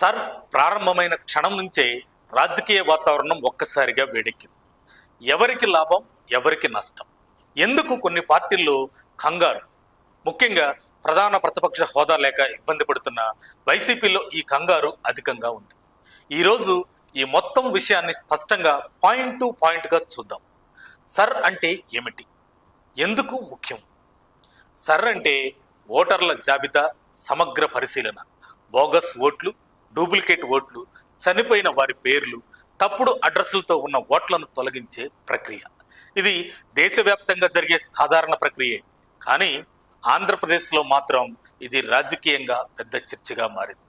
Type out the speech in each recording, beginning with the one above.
Sir ప్రారంభమైన క్షణం నుంచే రాజకీయ వాతావరణం ఒక్కసారిగా వేడెక్కింది. ఎవరికి లాభం, ఎవరికి నష్టం, ఎందుకు కొన్ని పార్టీల్లో కంగారు, ముఖ్యంగా ప్రధాన ప్రతిపక్ష హోదా లేక ఇబ్బంది పడుతున్న వైసీపీలో ఈ కంగారు అధికంగా ఉంది. ఈరోజు ఈ మొత్తం విషయాన్ని స్పష్టంగా పాయింట్ టు పాయింట్గా చూద్దాం. సర్ అంటే ఏమిటి, ఎందుకు ముఖ్యం? సర్ అంటే ఓటర్ల జాబితా సమగ్ర పరిశీలన, బోగస్ ఓట్లు, డూప్లికేట్ ఓట్లు, చనిపోయిన వారి పేర్లు, తప్పుడు అడ్రస్లతో ఉన్న ఓట్లను తొలగించే ప్రక్రియ. ఇది దేశవ్యాప్తంగా జరిగే సాధారణ ప్రక్రియే, కానీ ఆంధ్రప్రదేశ్లో మాత్రం ఇది రాజకీయంగా పెద్ద చర్చగా మారింది.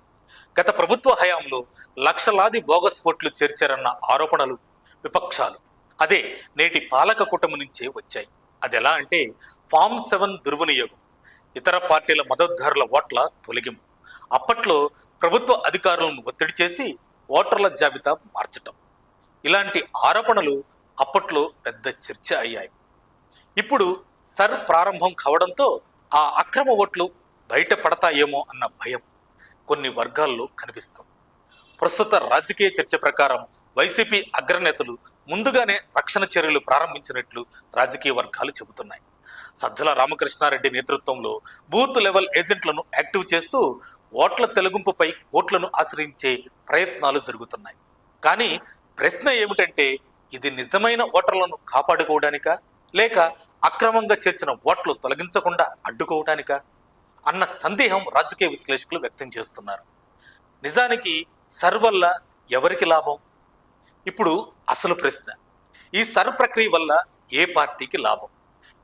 గత ప్రభుత్వ హయాంలో లక్షలాది బోగస్ ఓట్లు చేర్చారన్న ఆరోపణలు విపక్షాలు, అదే నేటి పాలక కూటమి నుంచే వచ్చాయి. అది ఎలా అంటే ఫామ్ 7 దుర్వినియోగం, ఇతర పార్టీల మద్దతుదారుల ఓట్ల తొలగింపు, అప్పట్లో ప్రభుత్వ అధికారులను ఒత్తిడి చేసి ఓటర్ల జాబితా మార్చటం, ఇలాంటి ఆరోపణలు అప్పట్లో పెద్ద చర్చ అయ్యాయి. ఇప్పుడు సర్ ప్రారంభం కావడంతో ఆ అక్రమ ఓట్లు బయటపడతాయేమో అన్న భయం కొన్ని వర్గాల్లో కనిపిస్తుంది. ప్రస్తుత రాజకీయ చర్చ ప్రకారం వైసీపీ అగ్రనేతలు ముందుగానే రక్షణ చర్యలు ప్రారంభించినట్లు రాజకీయ వర్గాలు చెబుతున్నాయి. సజ్జల రామకృష్ణారెడ్డి నేతృత్వంలో బూత్ లెవెల్ ఏజెంట్లను యాక్టివ్ చేస్తూ ఓట్ల తొలగింపుపై కోర్టులను ఆశ్రయించే ప్రయత్నాలు జరుగుతున్నాయి. కానీ ప్రశ్న ఏమిటంటే, ఇది నిజమైన ఓటర్లను కాపాడుకోవడానికా, లేక అక్రమంగా చేర్చిన ఓట్లు తొలగించకుండా అడ్డుకోవడానికా అన్న సందేహం రాజకీయ విశ్లేషకులు వ్యక్తం చేస్తున్నారు. నిజానికి సర్ వల్ల ఎవరికి లాభం? ఇప్పుడు అసలు ప్రశ్న, ఈ సర్ ప్రక్రియ వల్ల ఏ పార్టీకి లాభం?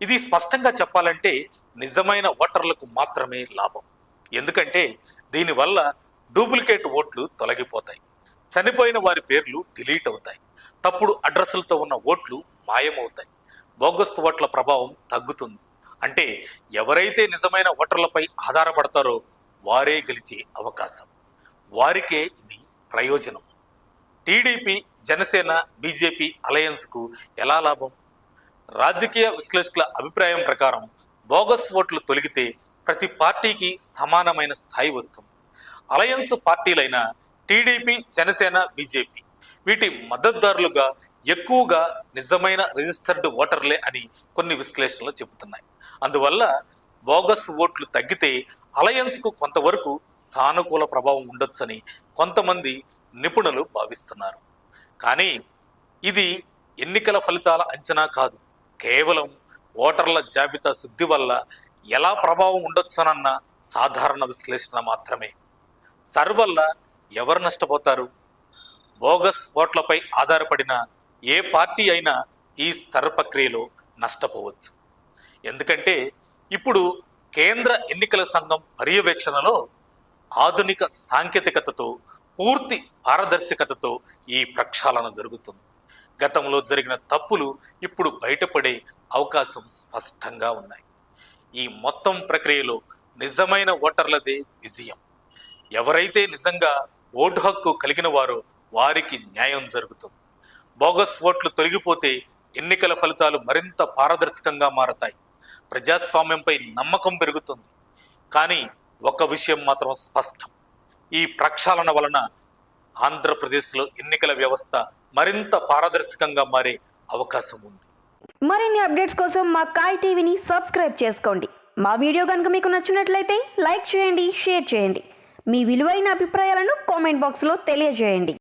ఇది స్పష్టంగా చెప్పాలంటే నిజమైన ఓటర్లకు మాత్రమే లాభం. ఎందుకంటే దీనివల్ల డూప్లికేట్ ఓట్లు తొలగిపోతాయి, చనిపోయిన వారి పేర్లు డిలీట్ అవుతాయి, తప్పుడు అడ్రస్లతో ఉన్న ఓట్లు మాయమవుతాయి, బోగస్ ఓట్ల ప్రభావం తగ్గుతుంది. అంటే ఎవరైతే నిజమైన ఓటర్లపై ఆధారపడతారో వారే గెలిచే అవకాశం, వారికే ఇది ప్రయోజనం. టీడీపీ, జనసేన, బీజేపీ అలయన్స్కు ఎలా లాభం? రాజకీయ విశ్లేషకుల అభిప్రాయం ప్రకారం బోగస్ ఓట్లు తొలగితే ప్రతి పార్టీకి సమానమైన స్థాయి వస్తుంది. అలయన్స్ పార్టీలైన టీడీపీ, జనసేన, బీజేపీ వీటి మద్దతుదారులుగా ఎక్కువగా నిజమైన రిజిస్టర్డ్ ఓటర్లే అని కొన్ని విశ్లేషణలు చెబుతున్నాయి. అందువల్ల బోగస్ ఓట్లు తగ్గితే అలయన్స్కు కొంతవరకు సానుకూల ప్రభావం ఉండొచ్చని కొంతమంది నిపుణులు భావిస్తున్నారు. కానీ ఇది ఎన్నికల ఫలితాల అంచనా కాదు, కేవలం ఓటర్ల జాబితా శుద్ధి వల్ల ఎలా ప్రభావం ఉండొచ్చునన్న సాధారణ విశ్లేషణ మాత్రమే. సర్ వల్ల ఎవరు నష్టపోతారు? బోగస్ ఓట్లపై ఆధారపడిన ఏ పార్టీ అయినా ఈ సర్ ప్రక్రియలో నష్టపోవచ్చు. ఎందుకంటే ఇప్పుడు కేంద్ర ఎన్నికల సంఘం పర్యవేక్షణలో ఆధునిక సాంకేతికతతో, పూర్తి పారదర్శకతతో ఈ ప్రక్షాళన జరుగుతుంది. గతంలో జరిగిన తప్పులు ఇప్పుడు బయటపడే అవకాశం స్పష్టంగా ఉన్నాయి. ఈ మొత్తం ప్రక్రియలో నిజమైన ఓటర్లదే విజయం. ఎవరైతే నిజంగా ఓటు హక్కు కలిగిన వారో వారికి న్యాయం జరుగుతుంది. బోగస్ ఓట్లు తొలగిపోతే ఎన్నికల ఫలితాలు మరింత పారదర్శకంగా మారతాయి, ప్రజాస్వామ్యంపై నమ్మకం పెరుగుతుంది. కానీ ఒక విషయం మాత్రం స్పష్టం, ఈ ప్రక్షాళన వలన ఆంధ్రప్రదేశ్లో ఎన్నికల వ్యవస్థ మరింత పారదర్శకంగా మారే అవకాశం ఉంది. మరిన్ని అప్డేట్స్ కోసం మా కాయ్ టీవీని సబ్స్క్రైబ్ చేసుకోండి. మా వీడియో కనుక మీకు నచ్చినట్లయితే లైక్ చేయండి, షేర్ చేయండి. మీ విలువైన అభిప్రాయాలను కామెంట్ బాక్స్లో తెలియజేయండి.